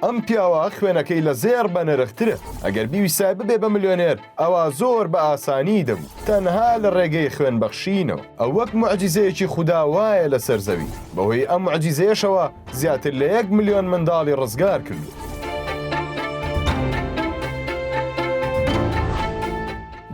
ئەم پیاوە خوێنەکەی لە زێر بە نرخترە ئەگەر بیویستای ببێ بە ملیۆنێر ئەوە زۆر بە ئاسانی دەبوو تەنها لە ڕێگەی خوێنبەخشینەوە ئەو وەک موعجیزەیەکی خوددا وایە لەسەر زەوی بەهۆی ئەم موعجیزەیەشەوە زیاتر لە 1 ملیۆن منداڵی ڕزگار کردو.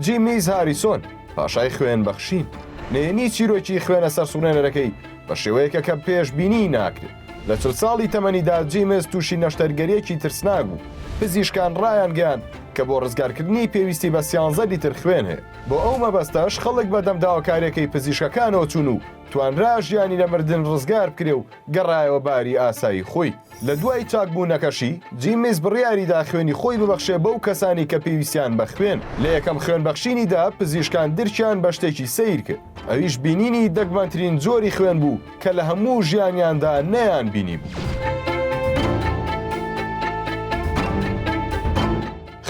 جیمیز هاریسۆن پاشای خوێنبەخشین نێنی چیرۆکی خوێنە سەرسوڕێنەرەکەی بە شێوەیەکە کە پێشبینی ناکرێت. لە 40 ساڵی تەمەنیدا جیمز تووشی نەشتەرگەریەکی ترسناک بوو. پزیشکان ڕایان گەیاند کە بۆ ڕزگارکردنی پێویستی بە 13 لیتر خوێن هەیە. بۆ ئەو مەبەستەش خەڵک بەدەم داواکاریەکەی پزیشکەکانەوە چوون و توانرا ژیانی لە مردن ڕزگار بکرێ و گەڕایەوە باری ئاسایی خۆی. لە دوای چاکبوونەکەشی جیمز بڕیاریدا خوێنی خۆی ببەخشێ بەو کەسانی کە پێویستیان بە خوێن. لە یەکەم خوێنبەخشینیدا پزیشکان درچیان بە شتێکی سیر کرد. ئەویش بینینی دەگمەنترین جۆری خوێن بوو کە لە هەموو ژیانیاندا نەیان بینی بوو.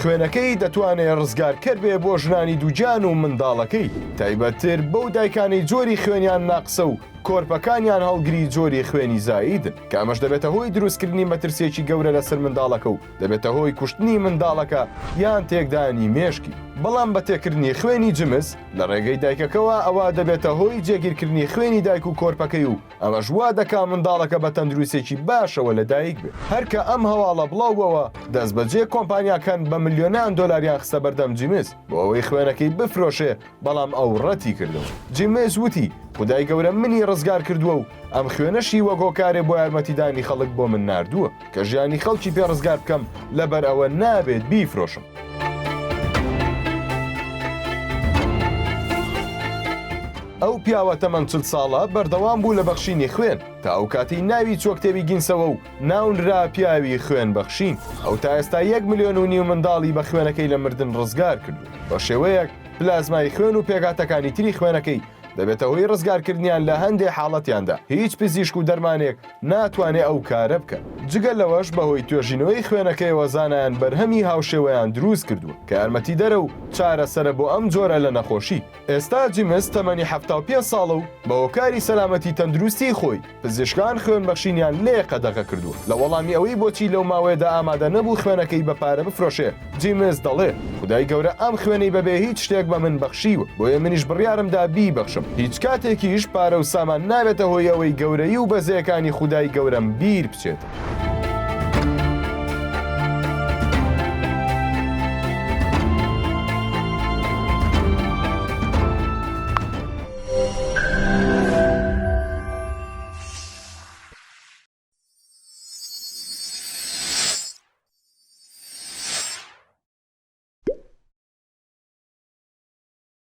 خوێنەکەی دەتوانێت ڕزگارکەر بێ بۆ ژنانی دووجان و منداڵەکەی تایبەتتر بەو دایکانەی جۆری خوێنیان ناقسە و کۆرپەکانیان هەڵگری جۆری خوێنی زاییدن کە ئەمەش دەبێتە هۆی دروستکردنی مەترسیەکی گەورە لەسەر منداڵەکە و دەبێتە هۆی کوشتنی منداڵەکە یان تێکدانی مێشکی. بەڵام بە تێکردنی خوێنی جمس لە ڕێگەی دایکەکەەوە ئەوە دەبێتە هۆی جێگیرکردنی خوێنی دایک و کۆرپەکەی و ئەمەش وا دەکا منداڵەکە بە تەندروستێکی باشەوە لە دایک بێت. هەرکە ئەم هەواڵە بڵاوبەوە دەست بەجێ کۆمپانیاکان بە ملیۆنان دۆلاریان خستە بەردەم جیمز بۆ ئەوەی خوێنەکەی بفرۆشێ بەڵام ئەو ڕەتی کردەوە. جیمز وتی خودای گەورە منی ڕزگار کردووە و ئەم خوێنەشی وەک هۆکارێ بۆ یارمەتیدانی خەڵک بۆ من ناردووە کە ژیانی خەڵکی پێ ڕزگار بکەم لەبەر ئەوە نابێت بیفرۆشم. ئەو پیاوە تەمەن 40 ساڵە بەردەوام بوو لە بەخشینی خوێن تا ئەو کاتی ناوی چۆکتێبی گینسەوە و ناونرا پیاوی خوێن بەخشین. ئەو تا ئێستا 1 ملیۆن و نیو منداڵی بە خوێنەکەی لە مردن ڕزگار کردو. بە شێوەیەک پلازمای خوێن و پێگاتەکانی تری خوێنەکەی دەبێتە هۆی ڕزگارکردنیان لە هەندێک حاڵەتیاندا هیچ پزیشک و دەرمانێک ناتوانێت ئەو کارە بکەن. جگە لەوەش بەهۆی توێژینەوەی خوێنەکەیەوە زانایان بەرهەمی هاوشێوەیان دروست کردووە کە یارمەتی دەرە و چارەسەرە بۆ ئەم جۆرە لە نەخۆشی. ئێستا جیمز تەمەنی 75 ساڵە و بە هۆکاری سەلامەتی تەندروستی خۆی پزیشکان خوێنبەخشینیان لێ قەدەغە کردووە. لە وەڵامی ئەوەی بۆچی لەو ماوەیەدا ئامادە نەبوو خوێنەکەی بە پارە بفرۆشێ جیمز دەڵێ خودای گەورە ئەم خوێنەی بەبێ هیچ شتێک بە من بەخشیوە بۆیە منیش بڕیارمدا بیبەخشم. هیچ کاتێکیش پارە و سامان نابێتە هۆی ئەوەی گەورەی و بەزەیەکانی خودای گەورەم بیر بچێت.